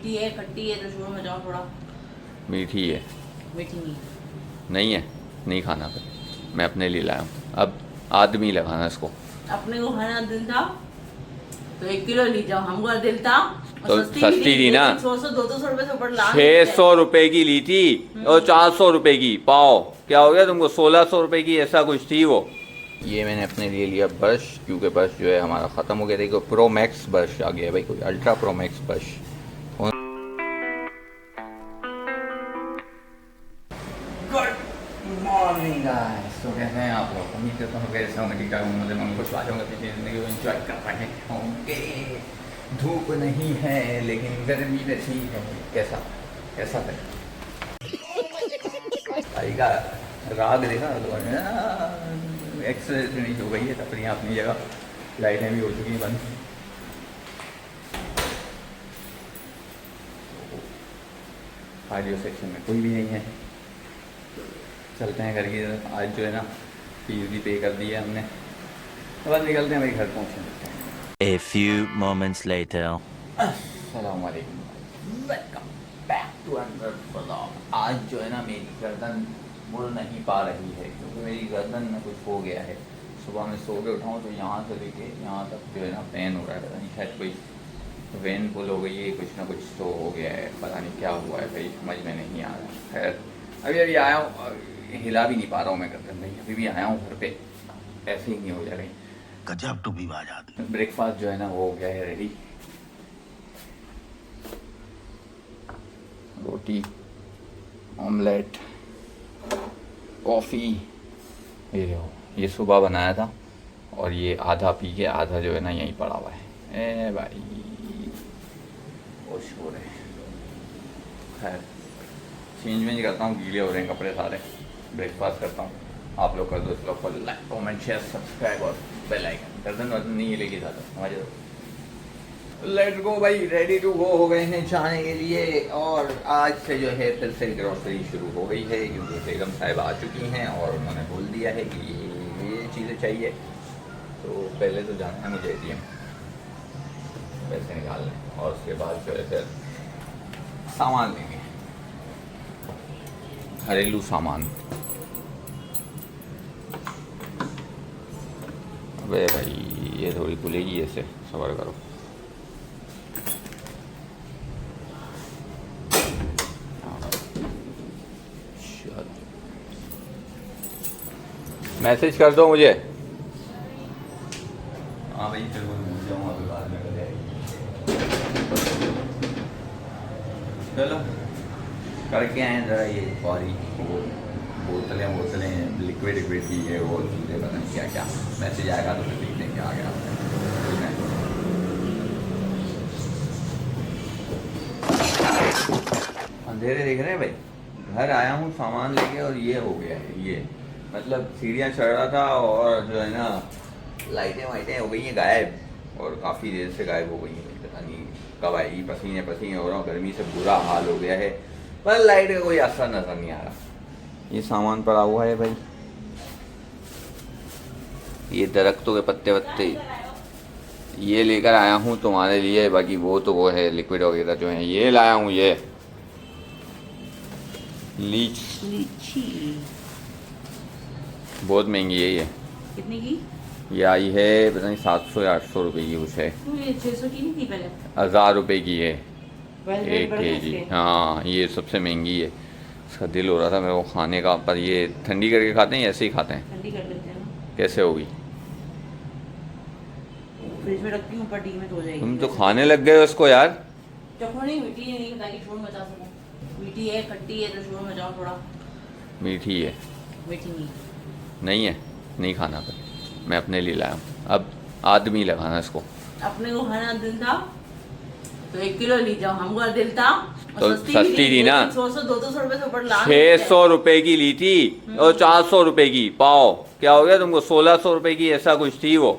मीठी है खट्टी है तो शोर मचाओ थोड़ा। मीठी है। मीठी नहीं। नहीं है, नहीं खाना फिर। मैं अपने लिए लाया हूँ, अब आदमी लगाना इसको। अपने को खाना दिल था तो 1 किलो ली जाओ, हमको दिल था तो सस्ती थी ना, 100-200 रुपए से ऊपर ला 600 रुपए की ली थी और 400 रुपए की पाओ। क्या हो गया तुमको, 1600 रुपए की ऐसा कुछ थी वो। ये मैंने अपने लिए लिया ब्रश, क्योंकि ब्रश जो है हमारा ख़त्म हो गया। देखो प्रो मैक्स ब्रश आ गया भाई, कोई ultra pro max brush. Good morning guys, तो कैसे हैं आप लोग? उम्मीद करता हूँ कैसे होंगे, ठीक ठाक होंगे। मैं कुछ बातों में अपनी ज़िंदगी को एंजॉय कर रहे होंगे। धूप नहीं है लेकिन गर्मी वैसी है। कैसा कैसा है भाई का राग देखा तो एक्सरसाइज नहीं हो गई है अपनी अपनी जगह। लाइटें भी हो चुकी हैं बंद। कार्डियो सेक्शन में कोई भी नहीं है। चलते हैं घर की तरफ। आज जो है ना फीस भी पे कर दी है हमने, तो बस निकलते हैं भाई, घर पहुँचते हैं। A few moments later. अस्सलाम वालेकुम, welcome back to another vlog. आज जो है ना मेरी गर्दन मुड़ नहीं पा रही है, क्योंकि मेरी गर्दन में कुछ हो गया है। सुबह में सो के उठाऊँ तो यहाँ से लेके यहाँ तक जो है ना पेन हो रहा है। पता नहीं शायद कोई वेन पुल हो गई है, कुछ ना कुछ तो हो गया है। पता नहीं क्या हुआ है भाई, समझ में नहीं आ रहा। खैर अभी आया हूँ, हिला भी नहीं पा रहा हूँ मैं गर्दन भाई। अभी भी आया हूँ घर पे, ऐसे ही नहीं हो जा रही। गजब टू भी बात। ब्रेकफास्ट जो है ना वो हो गया है रेडी। रोटी, ऑमलेट, कॉफ़ी, ये देखो ये सुबह बनाया था और ये आधा पी के आधा जो है ना यहीं पड़ा हुआ है। ए भाई खुश हो रहे हैं। खैर चेंज वेंज करता हूँ, गीले हो रहे हैं कपड़े सारे। ब्रेकफास्ट करता हूँ। आप लोग कर दो इस लोग को लाइक कमेंट शेयर सब्सक्राइब और बेल आइकन। गर्दन वर्दन नहीं हिलेगी ज़्यादा, समझ लो। लेट्स गो भाई, रेडी टू गो हो गए हैं जाने के लिए। और आज से जो है फिर से ग्रोसरी शुरू हो गई है, क्योंकि बेगम साहिब आ चुकी हैं और उन्होंने बोल दिया है कि ये चीज़ें चाहिए। तो पहले तो जाना है मुझे ATM पैसे निकालने, और उसके बाद जो है फिर सामान लेंगे, घरेलू सामान। अबे भाई ये थोड़ी खुलेगी, ऐसे सबर करो। मैसेज कर दो मुझे। हाँ भाई चलो भूल जाऊँगा अभी बाद में कर चलो करके आए ज़रा ये सॉरी वो बोतलें लिक्विड की है वो चीज़ें, पता नहीं क्या क्या। मैसेज आएगा तो फिर देखने क्या आ गया। अंधेरे देख रहे हैं भाई। घर आया हूँ सामान लेके और ये हो गया है। ये मतलब सीढ़ियाँ चढ़ रहा था और जो है ना लाइटें वाइटें हो गई हैं गायब, और काफ़ी देर से गायब हो गई हैं। पता नहीं कब आएगी। पसीने पसीने हो रहा हूँ, गर्मी से बुरा हाल हो गया है, पर लाइट का कोई असर नज़र नहीं आ रहा। ये सामान पड़ा हुआ है भाई, ये दरख्तों के पत्ते वत्ते ये लेकर आया हूँ तुम्हारे लिए। बाकी वो तो वो है लिक्विड वगैरह जो है। ये लाया हूँ ये लीची, बहुत महंगी है ये। कितने की? ये आई है पता नहीं 700 या 800 रुपये की कुछ है। ये 600 की नहीं थी पहले? 1000 रुपये की है 1 kg। हाँ ये सबसे महंगी है। इसका दिल हो रहा था मेरे को खाने का, पर ये ठंडी करके खाते हैं या ऐसे ही खाते हैं? ठंडी कर देते हैं ना। कैसे होगी? फ्रिज में रखती हूँ, ऊपर में तो हो जाएगी। तुम तो खाने लग गए हो इसको यार। चखो नहीं, मीठी नहीं ताकि शोर मचा सको। मीठी है खट्टी है तो शोर मचाओ थोड़ा। मीठी है। मीठी नहीं। नहीं है, नहीं खाना फिर। मैं अपने लिए लाया हूँ, अब आदमी लगाना इसको। अपने को खाना दिल था तो 1 किलो ली जाओ, हमको दिल था तो सस्ती थी ना, 100-200 रुपए से ऊपर ला 600 रुपए की ली थी और 400 रुपए की पाओ। क्या हो गया तुमको, 1600 रुपए की ऐसा कुछ थी वो।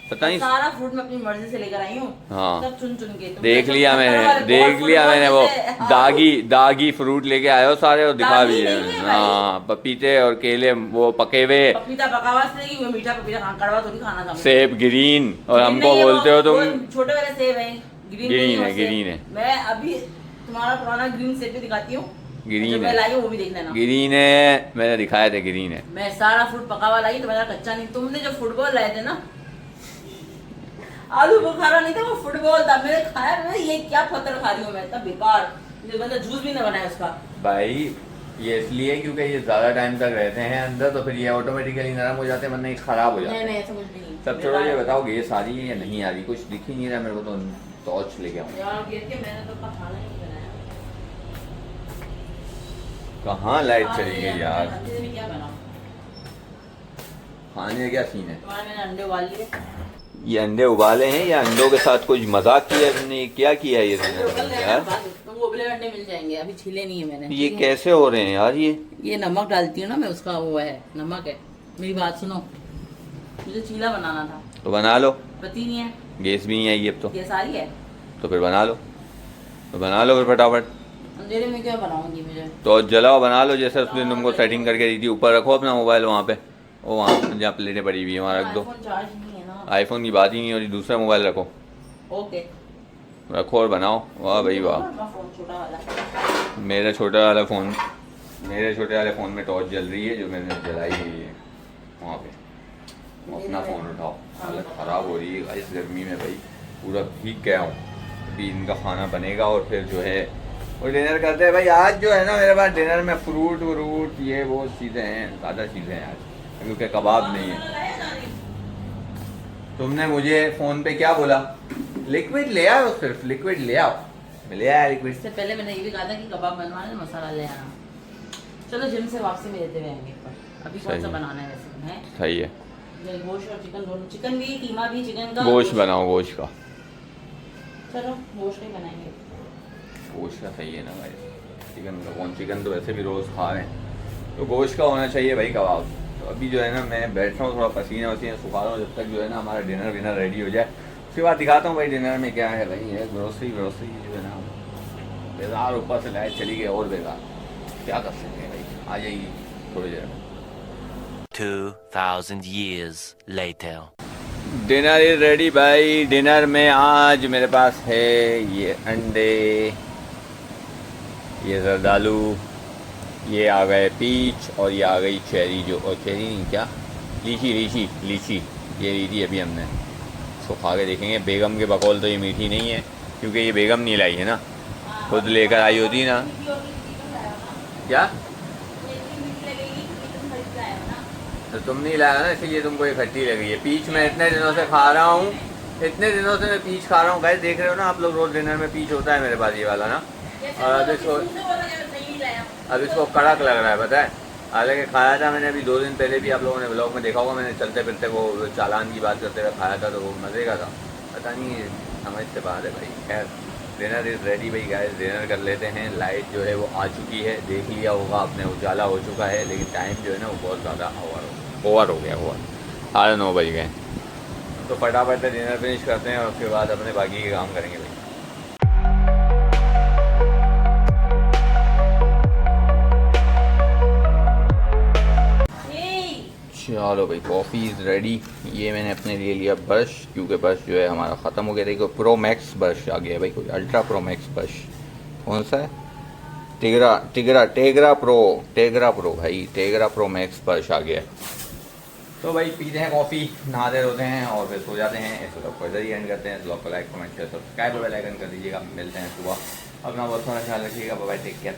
पता नहीं, सारा फ्रूट मैं अपनी मर्जी से लेकर आई हूँ। हाँ सब चुन चुन के देख लिया मैंने वो दागी फ्रूट लेके आए हो सारे, और दिखा भी है। हाँ पपीते और केले वो पके हुए। पपीता पका हुआ नहीं, वो मीठा पपीता कड़वा थोड़ी खाना था। सेब ग्रीन, और हमको बोलते हो तुम छोटे वाले सेब हैं। ग्रीन है, ग्रीन है। मैं अभी तुम्हारा पुराना ग्रीन सेट भी दिखाती हूँ, ग्रीन जो है। मैं लाई हूँ वो भी देख लेना। ग्रीन है, मैंने दिखाया था ग्रीन है। मैं सारा फूड पका हुआ लाई, तुम्हारा कच्चा नहीं। तुमने जो फुटबॉल लाए थे ना, आलू बुखारा नहीं था, वो फुटबॉल था। मैंने खाया, मैं ये क्या पत्थर खा रही हूँ मैं, इतना बेकार। मुझे मतलब जूस भी ना बनाया उसका। भाई ये इसलिए क्योंकि ये ज्यादा टाइम तक रहते हैं अंदर, तो फिर ये ऑटोमेटिकली नरम हो जाते हैं, वरना ये खराब हो जाते नहीं हैं। नहीं, ऐसा कुछ नहीं। सब छोड़ो, ये बताओ गैस आ रही है या नहीं आ रही? कुछ दिख ही नहीं रहा मेरे को, तो टॉर्च लेके आऊँ। यार गिर के मैंने तो खाना ही नहीं बनाया। कहाँ लाइट चली गई यार? अंडे में क्या बनाऊं? खाने का क्या सीन है? तुम्हारे मैंने अंडे उबाल लिए। ये अंडे उबाले हैं या अंडों के साथ कुछ मजाक किया तुमने? क्या किया ये अंडे उबल तुमने गए यार? ना, तुमको उबले अंडे मिल जाएंगे, अभी छीले नहीं है मैंने। ये ठीक है? कैसे हो रहे हैं यार? ये नमक डालती हूँ ना मैं, उसका वो है, नमक है। मेरी बात सुनो, मुझे चीला बनाना था, तो बना लो। पति नहीं है। गैस भी नहीं आई अब तो। ये सारी है, तो फिर बना लो, तो बना लो फिर फटाफट। अंधेरे में क्या बनाऊंगी मुझे? तो जलाओ, बना लो जैसे उस दिन तुमको सेटिंग करके दी थी। ऊपर रखो अपना मोबाइल वहाँ पे, वो वहाँ जहाँ प्लेटें पड़ी हुई है वहाँ रख दो। आईफोन चार्ज नहीं है ना। आईफोन की बात ही नहीं हो रही, दूसरा मोबाइल रखो, ओके, रखो और बनाओ। वाह भाई वाह। अपना फोन छोटा वाला। मेरे छोटे वाले फ़ोन में टॉर्च जल रही है, जो मैंने जलाई हुई है वहाँ पे। वो अपना फ़ोन उठाओ, हालत ख़राब हो रही है इस गर्मी में भाई, पूरा भीग गया हूँ। अभी इनका खाना बनेगा और फिर जो है वो डिनर करते हैं भाई। आज जो है ना मेरे पास डिनर में फ्रूट व्रूट ये वो चीज़ें हैं, ज़्यादा चीज़ें हैं आज, क्योंकि कबाब नहीं है। तुमने मुझे फ़ोन पे क्या बोला? लिक्विड ले आओ, सिर्फ लिक्विड ले आओ। मैं ले आया लिक्विड। इससे पहले मैंने ये भी कहा था कि कबाब बनवाने मसाला ले आना। चलो जिम से वापसी में देते हुए आएंगे पर अभी कौन सही सा है। बनाना है वैसे है? सही है, ये गोश्त और चिकन दोनों, चिकन भी, कीमा भी, चिकन का गोश्त बनाओ, गोश्त का। चलो गोश्त ही बनाएंगे। गोश्त का सही है ना भाई, चिकन का कौन? चिकन तो वैसे भी रोज़ खा रहे हैं, तो गोश्त का होना चाहिए भाई कबाब। तो अभी जो है ना मैं बैठा हूँ, थोड़ा पसीने वसीने सुखा रहा हूँ, जब तक जो है ना हमारा डिनर विनर रेडी हो जाए। उसके बाद दिखाता हूँ भाई डिनर में क्या है। भाई है ग्रोसरी जो है ना बेकार, ऊपर से लाइट चली गई और बेकार, क्या कर सकते हैं भाई। आ जाएगी थोड़ी देर में। 2000 years later. Dinner is ready भाई। डिनर में आज मेरे पास है ये अंडे, ये जरदालू, ये आ गए पीच, और ये आ गई चेरी, जो और चेरी नहीं क्या, लीची ये ली थी अभी हमने। इसको खा के देखेंगे। बेगम के बकौल तो ये मीठी नहीं है, क्योंकि ये बेगम नहीं लाई है ना, खुद लेकर आई होती ना। क्या? तो तुम नहीं लाया ना, इसलिए तुमको ये खट्टी लगी है। पीच मैं इतने दिनों से खा रहा हूँ, इतने दिनों से मैं पीच खा रहा हूँ। गाइस देख रहे हो ना आप लोग, रोज डिनर में पीच होता है मेरे पास ये वाला ना। और अब इसको कड़क लग रहा है, पता है। हालांकि खाया था मैंने अभी 2 दिन पहले भी, आप लोगों ने ब्लॉग में देखा होगा, मैंने चलते फिरते वो चालान की बात करते हुए खाया था, तो वो मज़े का था। पता नहीं समझ से बात है भाई। खैर डिनर इज़ रेडी भाई गाइस, डिनर कर लेते हैं। लाइट जो है वो आ चुकी है, देख लिया होगा आपने, उजाला हो चुका है, लेकिन टाइम जो है ना वो बहुत ज़्यादा ओवर हो गया। 9:30 बज गए। तो फटाफट से डिनर फिनिश करते हैं और उसके बाद अपने बाकी के काम करेंगे भाई। चलो भाई कॉफ़ी इज़ रेडी। ये मैंने अपने लिए लिया ब्रश, क्योंकि ब्रश जो है हमारा ख़त्म हो गया। देखो प्रो मैक्स ब्रश आ गया भाई, कोई अल्ट्रा प्रो मैक्स ब्रश कौन सा है? टेगरा प्रो भाई, टेगरा प्रो मैक्स ब्रश आ गया। तो भाई पीते हैं कॉफ़ी, नहाते धोते हैं और फिर सो जाते हैं। ऐसे लोग इधर ही एंड करते हैं। ब्लॉग को like comment share subscribe bell icon कर दीजिएगा। मिलते हैं सुबह। अपना बहुत सारा ख्याल रखिएगा। Bye bye, take care.